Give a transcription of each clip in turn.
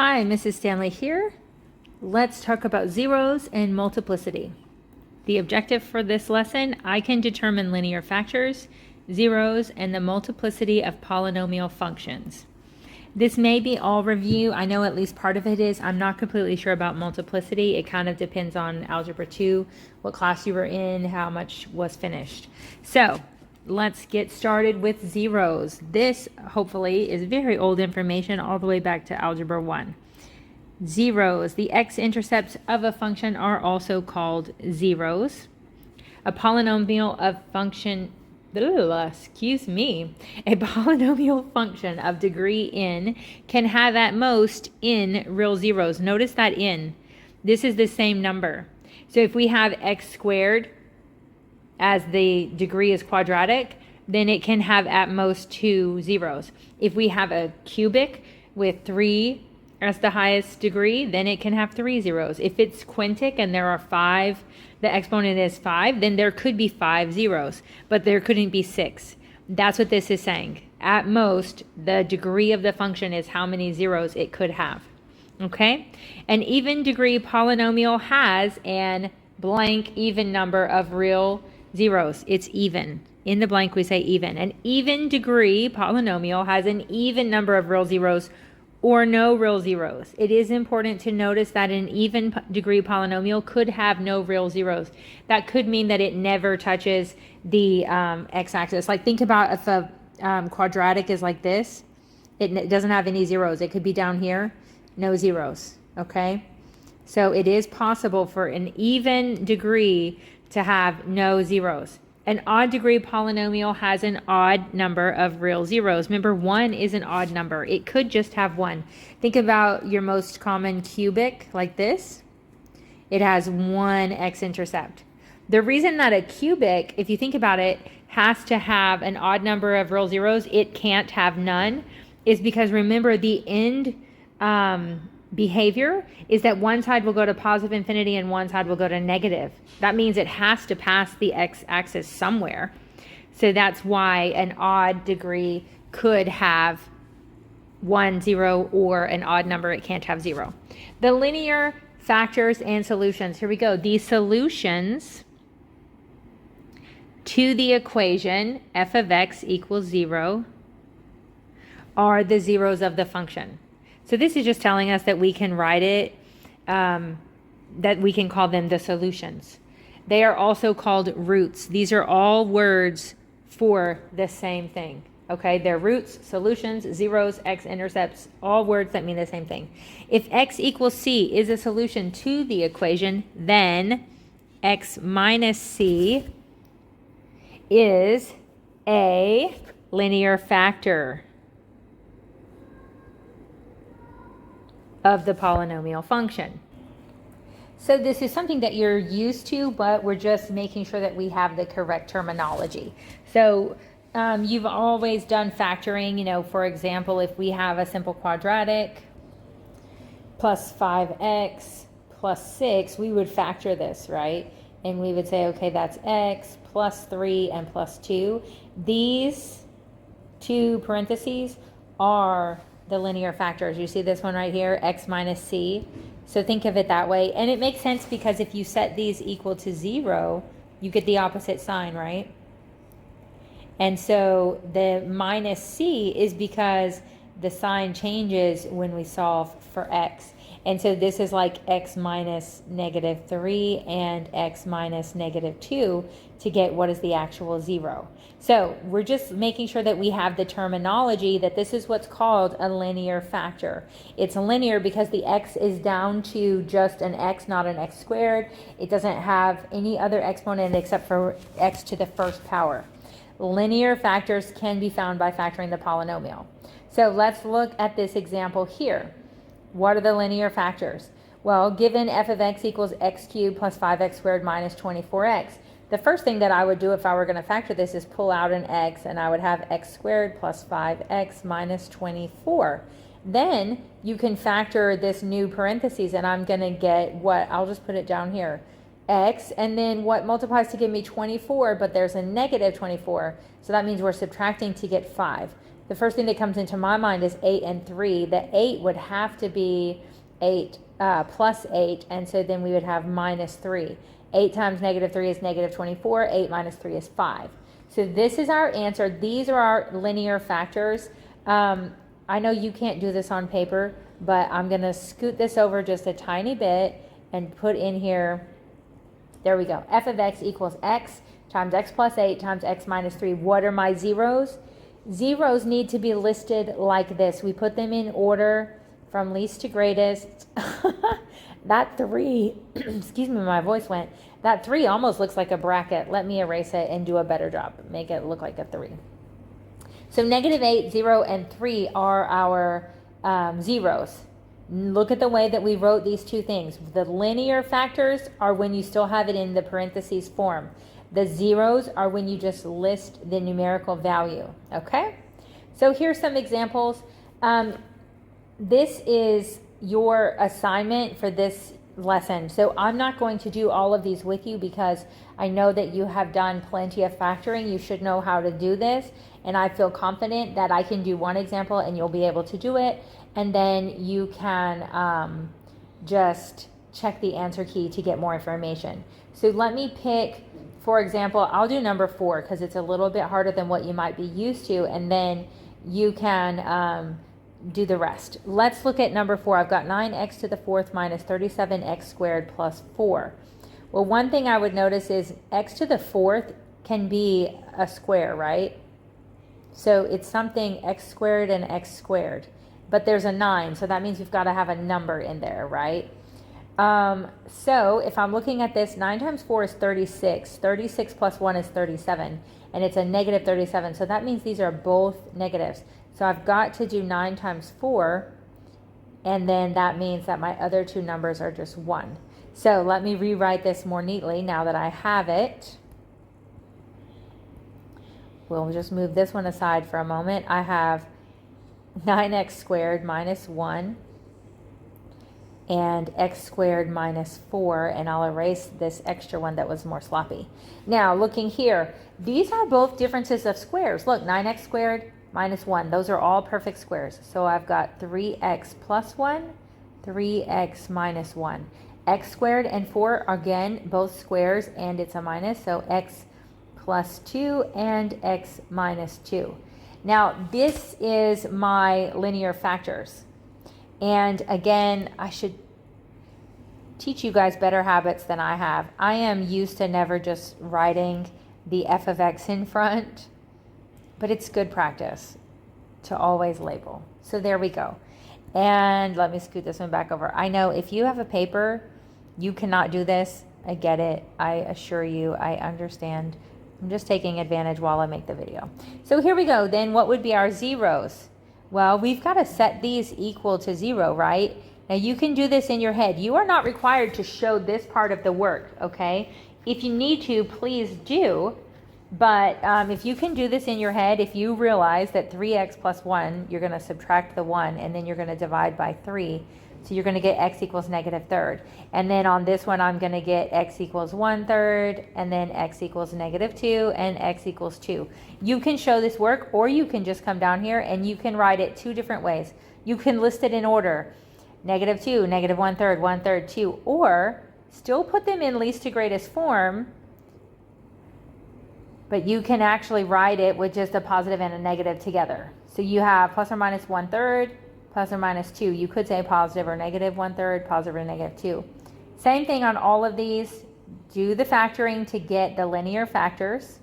Hi, Mrs. Stanley here. Let's talk about zeros and multiplicity. The objective for this lesson, I can determine linear factors, zeros, and the multiplicity of polynomial functions. This may be all review. I know at least part of it is. I'm not completely sure about multiplicity. It kind of depends on Algebra 2, what class you were in, how much was finished. So let's get started with zeros. This hopefully is very old information all the way back to Algebra 1. Zeros, the x-intercepts of a function are also called zeros. A polynomial of function, a polynomial function of degree n can have at most n real zeros. Notice that n. This is the same number. So if we have x squared as the degree is quadratic, then it can have at most 2 zeros. If we have a cubic with 3 as the highest degree, then it can have 3 zeros. If it's quintic and there are 5, the exponent is 5, then there could be 5 zeros, but there couldn't be 6. That's what this is saying. At most, the degree of the function is how many zeros it could have. Okay? An even degree polynomial has an blank even number of real zeros. It's even. In the blank, we say even. An even degree polynomial has an even number of real zeros or no real zeros. It is important to notice that an even degree polynomial could have no real zeros. That could mean that it never touches the x-axis. Like think about if a quadratic is like this, it doesn't have any zeros. It could be down here, no zeros, okay? So it is possible for an even degree to have no zeros. An odd degree polynomial has an odd number of real zeros. Remember, 1 is an odd number. It could just have 1. Think about your most common cubic like this. It has 1 x-intercept. The reason that a cubic, if you think about it, has to have an odd number of real zeros, it can't have none, is because remember the end behavior is that one side will go to positive infinity and one side will go to negative. That means it has to pass the x-axis somewhere. So that's why an odd degree could have 1, 0, or an odd number it can't have 0. The linear factors and solutions. Here we go. The solutions to the equation f of x equals 0 are the zeros of the function. So this is just telling us that we can write it, that we can call them the solutions. They are also called roots. These are all words for the same thing. Okay, they're roots, solutions, zeros, x-intercepts, all words that mean the same thing. If x equals c is a solution to the equation, then x minus c is a linear factor of the polynomial function. So this is something that you're used to, but we're just making sure that we have the correct terminology. So you've always done factoring, for example, if we have a simple quadratic plus 5x plus 6, we would factor this, right? And we would say, okay, that's x plus 3 and plus 2. These two parentheses are the linear factors. You see this one right here, x minus c. So think of it that way. And it makes sense because if you set these equal to 0, you get the opposite sign, right? And so the minus c is because the sign changes when we solve for x. And so this is like x minus negative 3 and x minus negative 2 to get what is the actual 0. So we're just making sure that we have the terminology that this is what's called a linear factor. It's linear because the x is down to just an x, not an x squared. It doesn't have any other exponent except for x to the first power. Linear factors can be found by factoring the polynomial. So let's look at this example here. What are the linear factors? Well, given f of x equals x cubed plus 5x squared minus 24x, the first thing that I would do if I were going to factor this is pull out an x, and I would have x squared plus 5x minus 24. Then you can factor this new parentheses, and I'm going to get what? I'll just put it down here. X, and then what multiplies to give me 24, but there's a negative 24. So that means we're subtracting to get 5. the first thing that comes into my mind is 8 and 3. The 8 would have to be 8 plus 8, and so then we would have minus 3. 8 times negative 3 is negative 24. 8 minus 3 is 5. So this is our answer. These are our linear factors. I know you can't do this on paper, but I'm going to scoot this over just a tiny bit and put in here, there we go, f of x equals x times x plus 8 times x minus 3. What are my zeros? Zeros need to be listed like this. We put them in order from least to greatest. That 3, excuse me, my voice went. That 3 almost looks like a bracket. Let me erase it and do a better job. Make it look like a 3. So negative 8, 0, and 3 are our zeros. Look at the way that we wrote these two things. The linear factors are when you still have it in the parentheses form. The zeros are when you just list the numerical value, okay? So here's some examples. This is your assignment for this lesson. So I'm not going to do all of these with you because I know that you have done plenty of factoring. You should know how to do this. And I feel confident that I can do one example and you'll be able to do it. And then you can just check the answer key to get more information. So let me pick, for example, I'll do number 4 because it's a little bit harder than what you might be used to. And then you can do the rest. Let's look at number 4. I've got 9x to the 4th minus 37x squared plus 4. Well, one thing I would notice is x to the 4th can be a square, right? So it's something x squared and x squared. But there's a 9, so that means we've got to have a number in there, right? So if I'm looking at this, 9 times 4 is 36. 36 plus 1 is 37, and it's a negative 37. So that means these are both negatives. So I've got to do 9 times 4, and then that means that my other two numbers are just 1. So let me rewrite this more neatly now that I have it. We'll just move this one aside for a moment. I have 9x squared minus 1 and x squared minus 4, and I'll erase this extra one that was more sloppy. Now, looking here, these are both differences of squares. Look, 9x squared minus 1. Those are all perfect squares. So I've got 3x plus 1, 3x minus 1. X squared and 4 are, again, both squares, and it's a minus, so x plus 2 and x minus 2. Now, this is my linear factors. And again, I should teach you guys better habits than I have. I am used to never just writing the f of x in front, but it's good practice to always label. So there we go. And let me scoot this one back over. I know if you have a paper, you cannot do this. I get it. I assure you, I understand. I'm just taking advantage while I make the video. So here we go. Then what would be our zeros? Well, we've got to set these equal to 0, right? Now you can do this in your head. You are not required to show this part of the work, okay? If you need to, please do. But if you can do this in your head, if you realize that 3x plus 1, you're going to subtract the 1, and then you're going to divide by 3. So you're going to get x equals negative third. And then on this one, I'm going to get x equals 1/3, and then x equals negative 2, and x equals 2. You can show this work, or you can just come down here and you can write it two different ways. You can list it in order. Negative 2, negative 1/3, 1/3, 2. Or still put them in least to greatest form, but you can actually write it with just a positive and a negative together. So you have plus or minus 1/3, plus or minus 2. You could say positive or negative 1/3, positive or negative 2. Same thing on all of these. Do the factoring to get the linear factors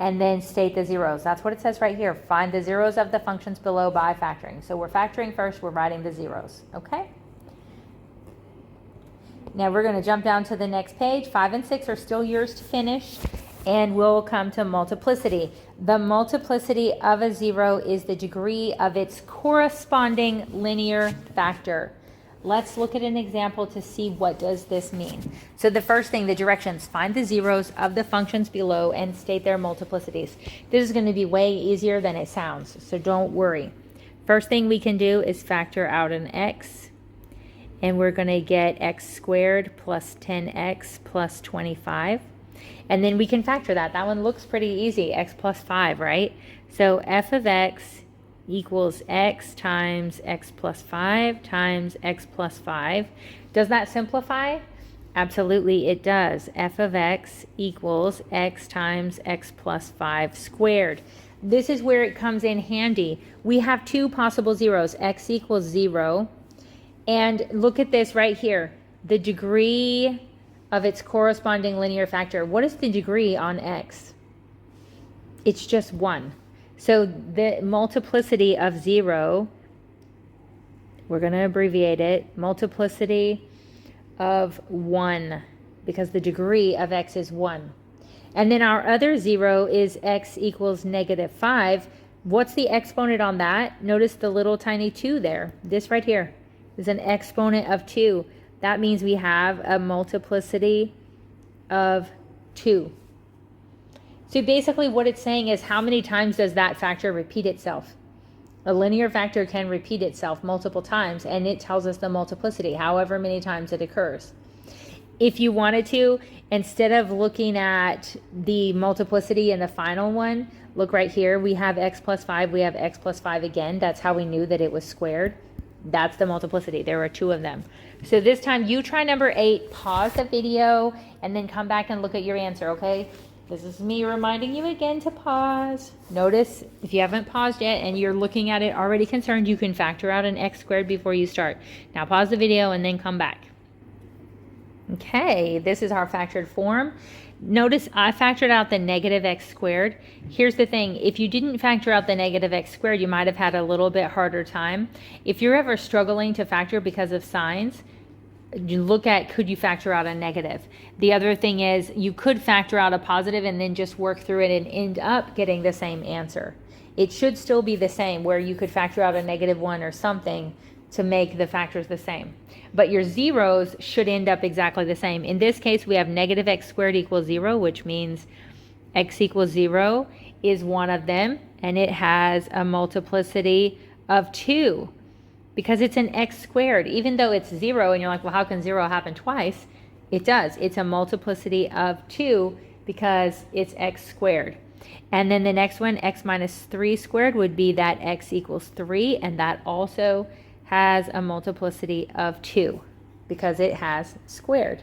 and then state the zeros. That's what it says right here. Find the zeros of the functions below by factoring. So we're factoring first, we're writing the zeros, okay? Now we're going to jump down to the next page. 5 and 6 are still yours to finish. And we'll come to multiplicity. The multiplicity of a zero is the degree of its corresponding linear factor. Let's look at an example to see what does this mean. So the first thing, the directions, find the zeros of the functions below and state their multiplicities. This is going to be way easier than it sounds, so don't worry. First thing we can do is factor out an x, and we're going to get x squared plus 10x plus 25. And then we can factor that. That one looks pretty easy, x plus 5, right? So f of x equals x times x plus 5 times x plus 5. Does that simplify? Absolutely it does. F of x equals x times x plus 5 squared. This is where it comes in handy. We have two possible zeros, x equals 0, and look at this right here. The degree of its corresponding linear factor. What is the degree on x? It's just 1. So the multiplicity of 0, we're going to abbreviate it, multiplicity of 1, because the degree of x is 1. And then our other 0 is x equals negative 5. What's the exponent on that? Notice the little tiny 2 there. This right here is an exponent of 2. That means we have a multiplicity of 2. So basically what it's saying is, how many times does that factor repeat itself? A linear factor can repeat itself multiple times, and it tells us the multiplicity, however many times it occurs. If you wanted to, instead of looking at the multiplicity in the final one, look right here. We have x plus 5. We have x plus 5 again. That's how we knew that it was squared. That's the multiplicity. There are 2 of them. So this time you try number 8, pause the video, and then come back and look at your answer, okay? This is me reminding you again to pause. Notice, if you haven't paused yet and you're looking at it already concerned, you can factor out an x squared before you start. Now pause the video and then come back. Okay, this is our factored form. Notice I factored out the negative x squared. Here's the thing, if you didn't factor out the negative x squared, you might have had a little bit harder time. If you're ever struggling to factor because of signs, you look at, could you factor out a negative? The other thing is, you could factor out a positive and then just work through it and end up getting the same answer. It should still be the same, where you could factor out a negative 1 or something to make the factors the same. But your zeros should end up exactly the same. In this case, we have negative x squared equals 0, which means x equals 0 is one of them, and it has a multiplicity of 2. Because it's an x squared, even though it's 0, and you're like, well, how can 0 happen twice? It does. It's a multiplicity of 2 because it's x squared. And then the next one, x minus 3 squared, would be that x equals 3, and that also has a multiplicity of 2 because it has squared.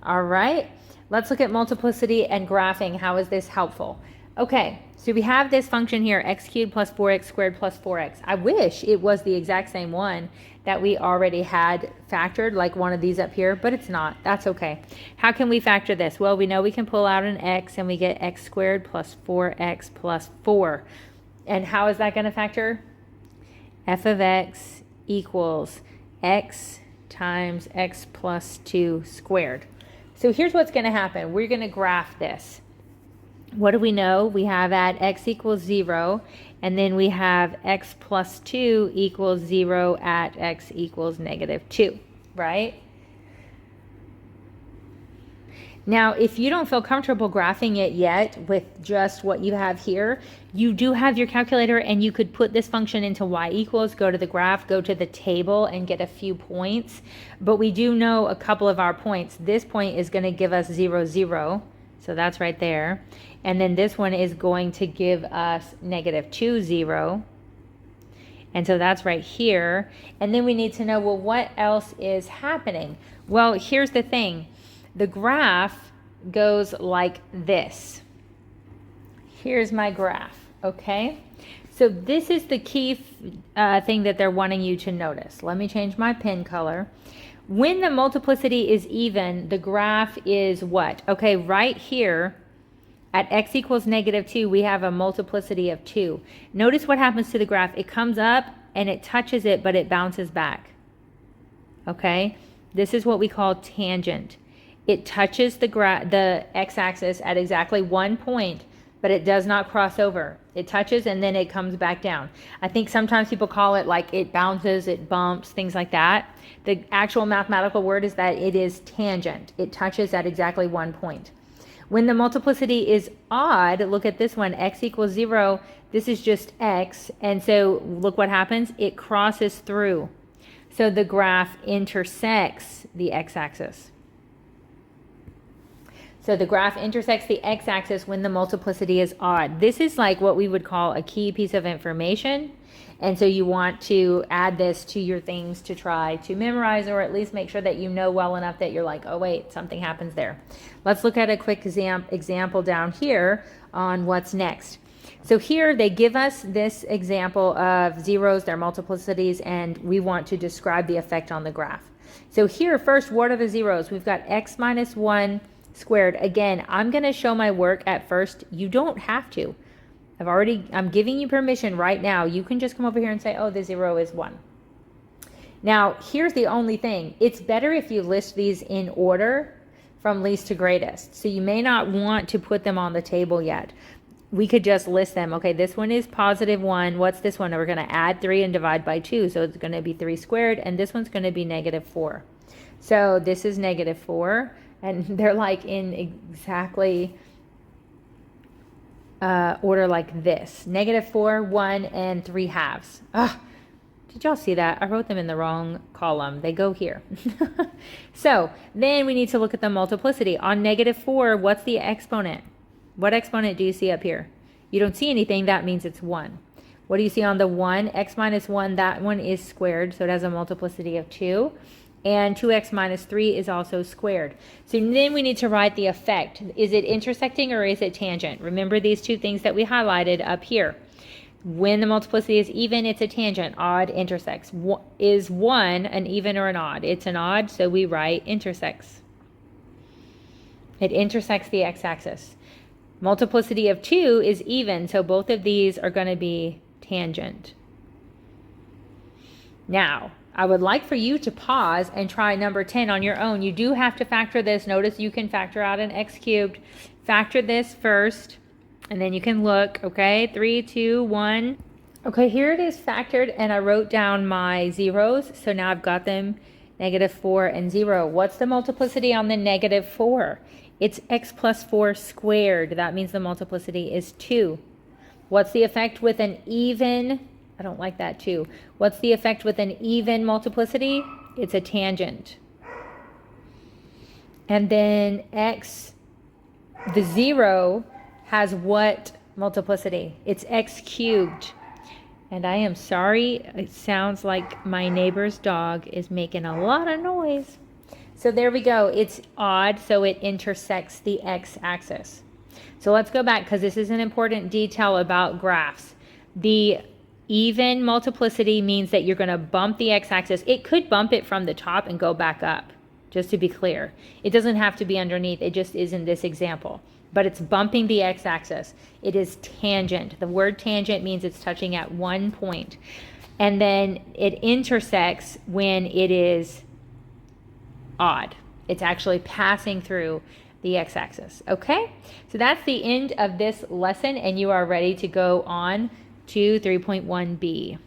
All right, let's look at multiplicity and graphing. How is this helpful? Okay, so we have this function here, x cubed plus 4x squared plus 4x. I wish it was the exact same one that we already had factored, like one of these up here, but it's not. That's okay. How can we factor this? Well, we know we can pull out an x and we get x squared plus 4x plus 4. And how is that going to factor? F of x equals x times x plus 2 squared. So here's what's going to happen. We're going to graph this. What do we know? We have at x equals 0, and then we have x plus 2 equals 0 at x equals negative 2, right? Now, if you don't feel comfortable graphing it yet with just what you have here, you do have your calculator, and you could put this function into y equals, go to the graph, go to the table, and get a few points. But we do know a couple of our points. This point is going to give us 0, 0. So that's right there. And then this one is going to give us negative 2, 0. And so that's right here. And then we need to know, well, what else is happening? Well, here's the thing. The graph goes like this. Here's my graph, okay? So this is the key thing that they're wanting you to notice. Let me change my pen color. When the multiplicity is even, the graph is what? Okay, right here at x equals negative 2, we have a multiplicity of 2. Notice what happens to the graph. It comes up and it touches it, but it bounces back. Okay, this is what we call tangent. It touches the x-axis at exactly one point, but it does not cross over. It touches and then it comes back down. I think sometimes people call it like it bounces, it bumps, things like that. The actual mathematical word is that it is tangent. It touches at exactly one point. When the multiplicity is odd, look at this one, x equals 0. This is just x, and so look what happens. It crosses through. So the graph intersects the x-axis. So the graph intersects the x-axis when the multiplicity is odd. This is like what we would call a key piece of information. And so you want to add this to your things to try to memorize, or at least make sure that you know well enough that you're like, oh wait, something happens there. Let's look at a quick example down here on what's next. So here they give us this example of zeros, their multiplicities, and we want to describe the effect on the graph. So here first, what are the zeros? We've got x minus 1 squared. Again, I'm going to show my work at first. You don't have to. I'm giving you permission right now. You can just come over here and say, oh, the 0 is 1. Now, here's the only thing. It's better if you list these in order from least to greatest. So you may not want to put them on the table yet. We could just list them. Okay, this one is positive 1. What's this one? We're going to add 3 and divide by 2. So it's going to be 3 squared. And this one's going to be negative 4. So this is negative 4. And they're like in exactly order like this. Negative 4, 1, and 3 halves. Ugh. Did y'all see that? I wrote them in the wrong column. They go here. So then we need to look at the multiplicity. On negative 4, what's the exponent? What exponent do you see up here? You don't see anything. That means it's 1. What do you see on the 1? X minus 1, that one is squared. So it has a multiplicity of 2. And 2x minus 3 is also squared. So then we need to write the effect. Is it intersecting or is it tangent? Remember these two things that we highlighted up here. When the multiplicity is even, it's a tangent. Odd intersects. Is 1 an even or an odd? It's an odd, so we write intersects. It intersects the x-axis. Multiplicity of 2 is even, so both of these are going to be tangent. Now, I would like for you to pause and try number 10 on your own. You do have to factor this. Notice you can factor out an x cubed. Factor this first, and then you can look, okay? 3, 2, 1. Okay, here it is factored, and I wrote down my zeros. So now I've got them, negative 4 and 0. What's the multiplicity on the negative 4? It's x plus 4 squared. That means the multiplicity is 2. What's the effect with an even? I don't like that too. What's the effect with an even multiplicity? It's a tangent. And then x, the 0, has what multiplicity? It's x cubed. And I am sorry, it sounds like my neighbor's dog is making a lot of noise. So there we go. It's odd, so it intersects the x-axis. So let's go back because this is an important detail about graphs. The even multiplicity means that you're going to bump the x-axis. It could bump it from the top and go back up, just to be clear. It doesn't have to be underneath. It just is in this example. But it's bumping the x-axis. It is tangent. The word tangent means it's touching at one point. And then it intersects when it is odd. It's actually passing through the x-axis. Okay? So that's the end of this lesson, and you are ready to go on to 3.1b.